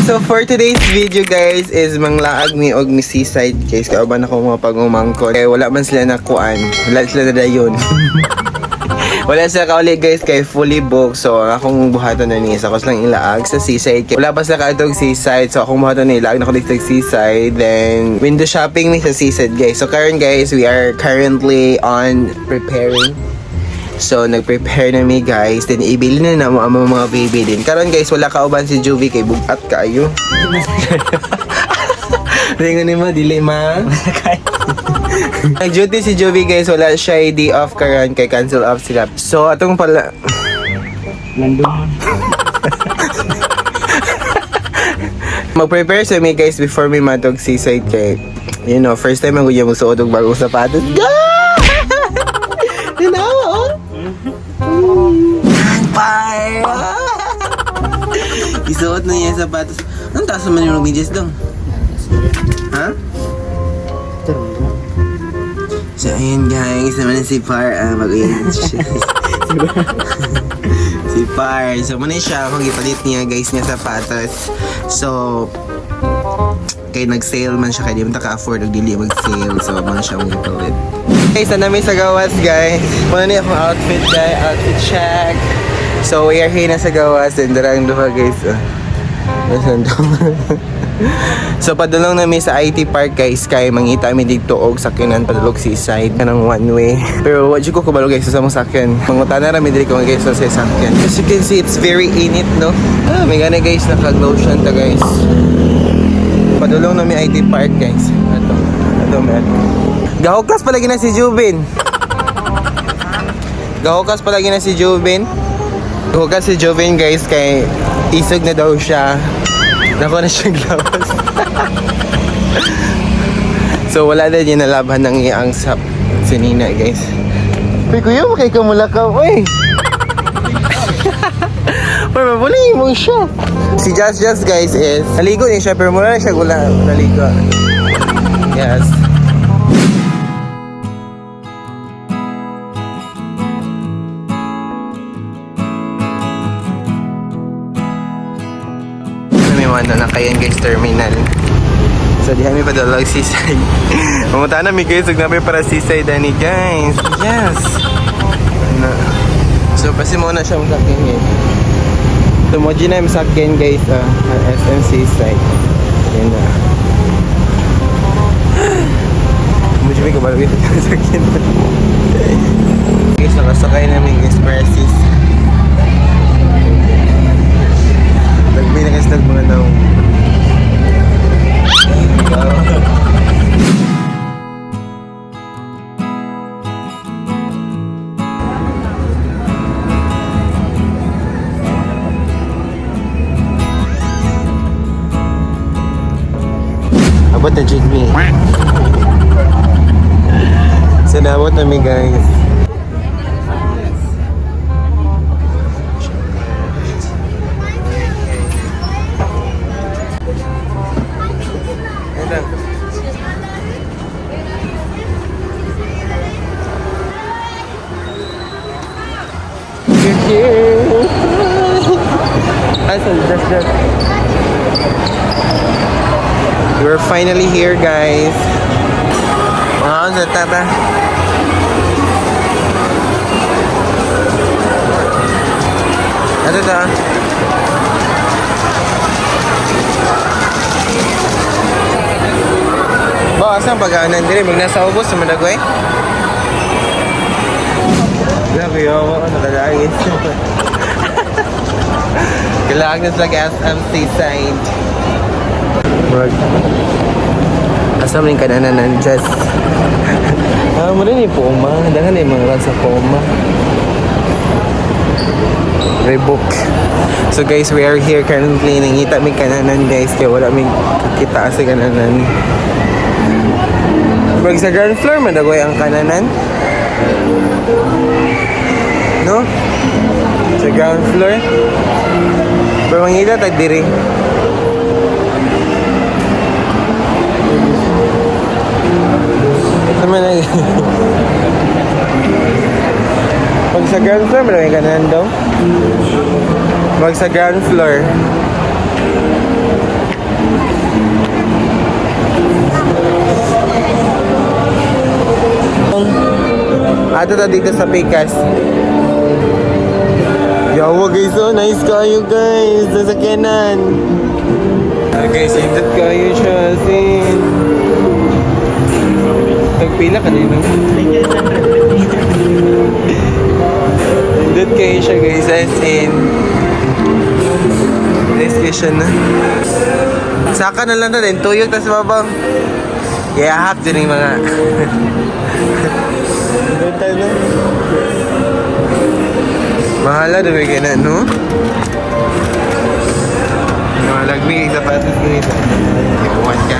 So for today's video guys is manglaag mi og mi seaside guys. Kauban ako mga pag-umangkon. Kaya wala man sila nakuan. Wala sila na dayon. Wala sila kauli guys kay fully booked. So akong buhaton na ni sa lang ilaag sa seaside. Wala pa sila kaadtog seaside. So akong buhaton na ilaag na ko dito sa seaside. Then window shopping ni sa seaside guys. So karon guys, we are currently on preparing. So, nag-prepare na mi guys. Then, ibili na na mo ang mga baby din. Karon guys, wala kauban si Juvie kay bugat kaayo. Ringan ni mo, dili ma. Nag-duty si Juvie guys. Wala siya day off karon kay cancel off sila. So, atong pala... Nandun. Mag-prepare sa mi guys before mi matog seaside kay... You know, first time ang guya mo suot og bagong sapatos. Bye! Isuot na niya yung sapatos. Anong taas naman yung medyas dong? Ha? So, ayun guys. Naman si Par. Si Par. So, muna siya. Kung ipalit niya guys niya sapatos. So, kay nag-sale man siya. Kaya di mo taka-afford. Dili mag-sale. So, muna siya mong ipalit. Guys, na namin sa gawas guys. Muna niya akong outfit guys. Outfit check. So, we are here na sa gawas and darang duha guys. So, padulong namin sa IT Park guys. Kaya mangita kami dito og sakyanan padulog seaside kanang one way. Pero wala ko kabalo guys sa mong sakyan. Mangutana rami diri ko guys sa sakyan. As you can see, it's very init no. May gana guys naka-lotion ta guys. Padulong namin IT Park guys. Ato man. Gahukas palagi na si Jubin. Gahukas palagi na si Jubin. Hugas si Jovin guys kay isog na daw siya. Nako na siyang lawas. So wala na din nalaban ng iyang sap si Nina guys. Uy kuya, makay ka mula ka. Uy! Uy, mabuli mo siya. Si Just guys is naligo niya siya pero mula na siya gula. Naligo. Yes. Ano na kayan guys terminal. So di kami padalag seaside. Pumunta na mi guys, ug namin para seaside ani guys. Yes. Na. So pasi mo na siya masakyan guys. Tumoji na masakyan guys SM seaside. Yan na. Muji mi kabalo ito masakyan. Guys, nakasakay namin guys para seaside. Nagbay na guys mga naong. Abot na Jigme. So naabot namin guys. Just. We're finally here, guys. Wow, tata. Ano ta? Ba, asan pag-aanan dire? Magnasa ubos sa Madagoy? Grabe ako, nakalaagis. Kailangan nyo like SM Seaside. Asam rin ka na nandiyan. Mo rin yung Puma. Dahan yung mga rasa Puma. Rebook. So guys, we are here currently. Nangita may kananan guys. Kaya wala may kakita sa kananan. Pag sa ground floor, madagoy ang kananan. No? Sa ground floor. Pero mangita tag diri. Sama na. Pag sa ground floor, maraming kananan daw. Pag sa ground floor. Ato ta dito sa Picas. Yawa guys, oh nice kayo guys. Sasakyanan. Guys, indot kayo siya. Sin. Tagpila kanina. Indot kayo siya guys. As in. Nice kayo siya na. Saka na lang na rin. Tuyog tas babang. Yahap din yung mga. Indot tayo na. Mahala na may gana, no? Malagmi sa patas ganito. Ipuwan ka.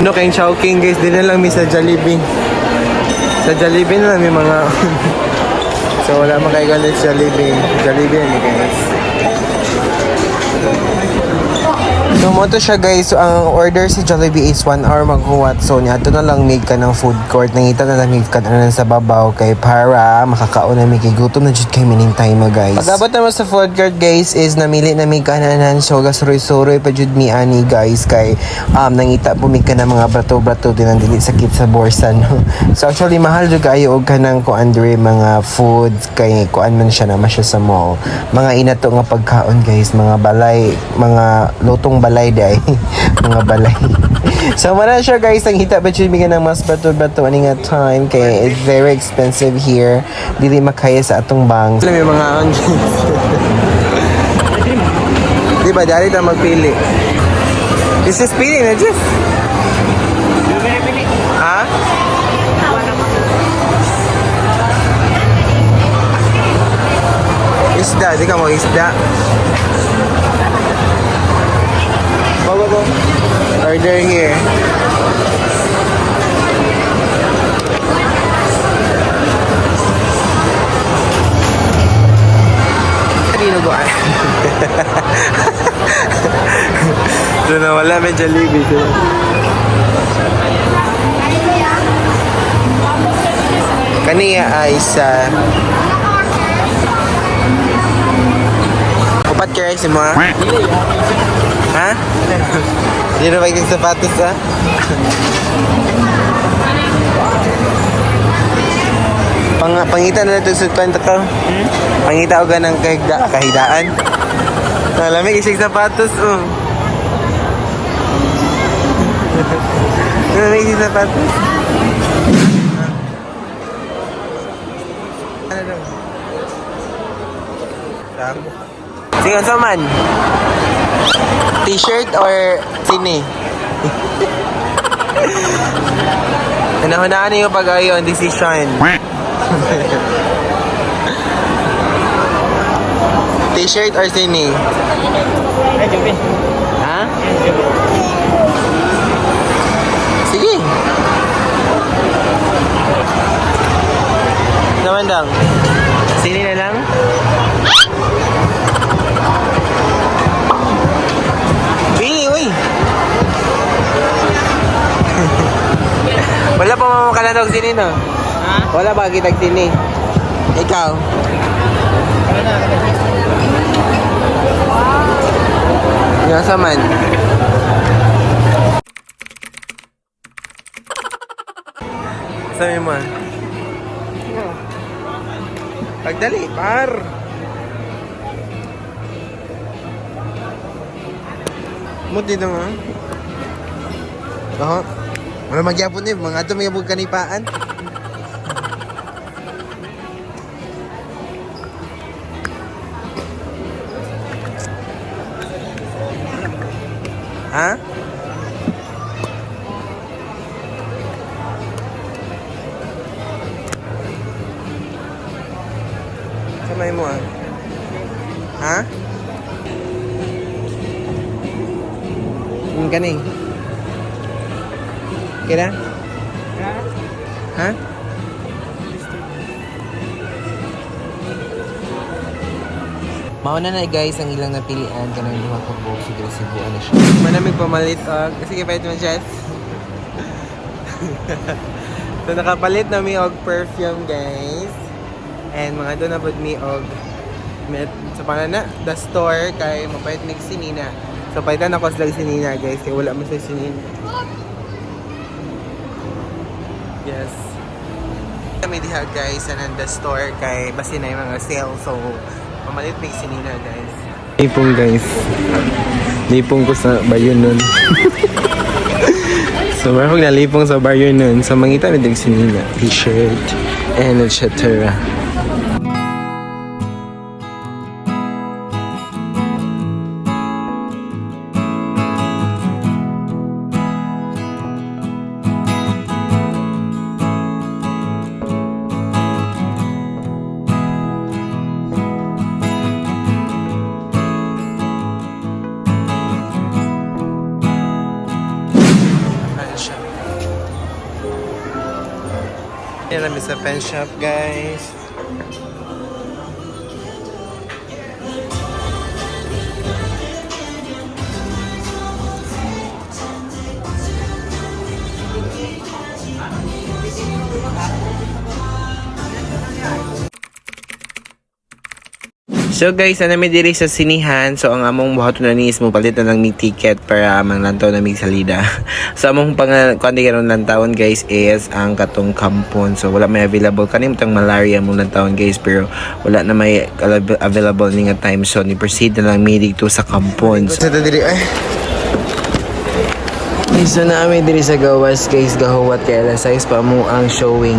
No, kayong Chowking guys, din na lang may sa Jollibee. Sa Jollibee na lang may mga... So wala makaigalit sa Jollibee. Jollibee yan guys. So mo to siya guys. So ang order sa Jollibee is 1 hour maghuwat. So niya na lang make ka ng food court. Nangita na lang make ka na sa babaw kay para makakaon na may gutom na jud kay mining time guys. Pag-abot naman sa food court guys is namili na may kananan. So gasuroy-suroy pa jud mi ani guys kay nangita po may ka na mga brato-brato din ang dili sakit sa borsa no. So actually mahal jud kayo og kanang kuan dire mga food kay kuan man siya naman siya sa mall. Mga inato nga pagkaon guys, mga balay, mga lutong balay day. Mga balay. So mana siya guys, ang hita pa jud mi ng mas bato-bato ani nga time kay it's very expensive here. Dili makaya sa atong bank. May mga di ba dali ta magpili? This is pili na just. Ha? Isda, di ka mo isda. Go. Order here. Kanino ko ay? Doon na wala, may Jollibee doon. Kaniya ay sa... Upat ka rice mo ha? Ha? Hindi na magiging sapatos ha? Pangita na natin sa kwenta ko. Pangita o ganang kahidaan. Malamig isig sapatos oh. Malamig isig sapatos. Ano daw? Tamo. Sige, sa man? T-shirt or sini? Hunaan niyo pag-ayon decision. T-shirt or sini? Ha? Sige. Naman dang. Sini na lang? Pili, uy! Wala pa mamakalan daw sini, no? Ha? Wala ba kitag sini? Ikaw? Yung sa man? Sabi mo? Pagdali, par! Mut dito nga. Oo. Wala magyapon eh. Mga ito may abog kanipaan. Ha? Samay mo ah. Ha? Ganing. Kira? Ha? Mauna na guys ang ilang napilian kanang duha ka box siguro Cebuan na siya. Manamig pamalit og sige pa ito Jess. So nakapalit na mi og perfume guys. And mga doon na mi og met sa panana the store kay mapait mig sinina. So paitan ako sa sinina guys kay wala man sa sinina. Yes. Kami diha guys sa the store kay basi na yung mga sale so pamalit mig sinina guys. Lipong guys. Lipong ko sa bayon nun. So marahog na lipong sa bayon nun. So mangita mi dig sinina, t-shirt and etc. Yan namin sa pen shop, guys. So guys, anami diri sa sinihan. So ang among buhaton na ni is mo palit na lang ni ticket para amang lantaw na mig salida. So among kundi karon lantawon guys is ang katong kampon. So wala may available kanim tang malaria mong lantawon guys pero wala na may available ni nga time so ni proceed na lang mi dito sa kampon. So diri ay so namin diri sa gawas guys gahuwat kay alas 6 pa mo ang showing.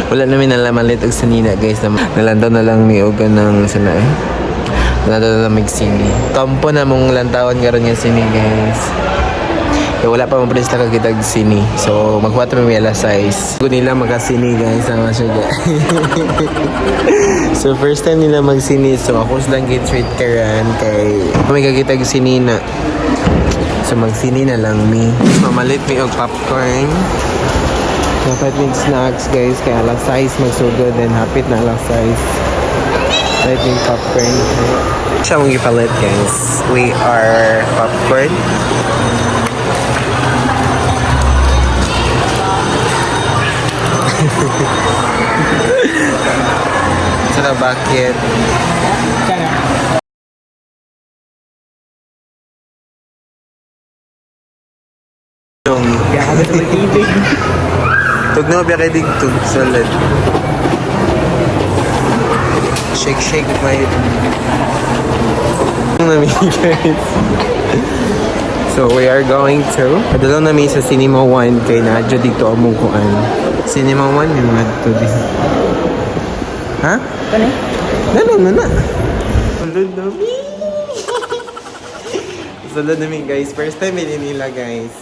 Wala namin nalaman lit og sanina guys nalantaw na lang ni og ng sana eh. Nalantaw na lang mig sini. Kampo na mong lantawon karon nga sini guys. Kaya wala pa mo presta kagitag sini. So mag-4 may alas 6. Kung nila makasini guys sama siya guys. So first time nila magsini so ako lang git treat karan kay may kagitag sini na. So magsini na lang mi. Mamalit mi og popcorn. Dapat mig snacks guys kaya alas 6 magsugod and hapit na alas 6. Dapat mig popcorn. Siya mong ipalit guys. We are popcorn. Sa bakit? Kaya kami sa mag-ibig. Tug na biya kay digtug solid. Shake my guys. So we are going to padulong na mi sa Cinema 1 kay nadyo dito among kuan. Cinema 1 yung nadto din. Ha? Kani? Dalong na. Sulod na mi. Sulod na mi guys. First time nila guys.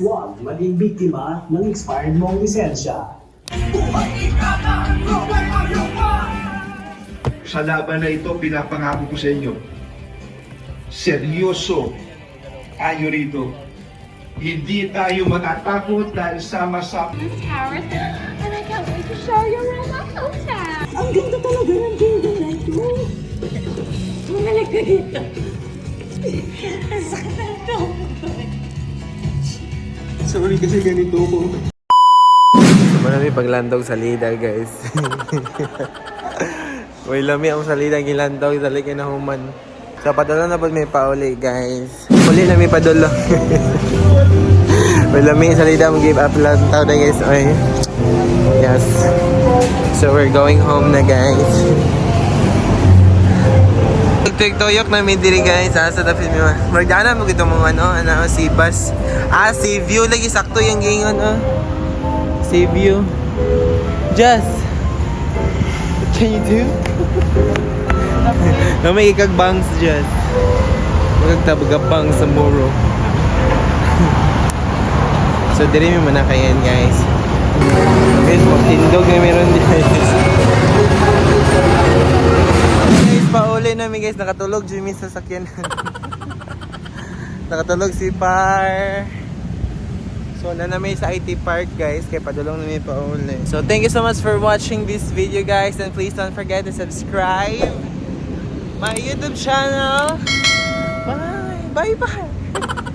Huwag maging biktima ng expired mong lisensya. Sa laban na ito, pinapangako ko sa inyo, seryoso tayo rito. Hindi tayo matatakot dahil sama-sama. Paris, and I can't wait to show you around my hotel. Ang ganda talaga ng building na ito. Bumalik ka dito. Ang sakit na ito. Sorry kasi ganito ko. Marami paglandog sa lida guys. Uy, lami ang salida ang gilandaw dali kay na human. So padulong na pud may pauli guys. Uli na may padulong. Uy, lami ang salida mo give up lantaw na guys. Oy. Yes. So we're going home na guys. Tuyok na may diri guys sa tapos mo. Magdana mo gito mga ano si bus. Si view lagi sakto yung gingon Si view. Just. What can you do? No may ikagbangs just. Magagtabagapang sa muro. So diri mi man kayan guys. Guys, magtindog na meron din guys. Pauli namin guys, nakatulog Jimmy sa sakyan. Nakatulog si Par. So na namin sa IT Park guys, kaya padulong namin pauli. So thank you so much for watching this video guys, and please don't forget to subscribe my YouTube channel. Bye! Bye bye!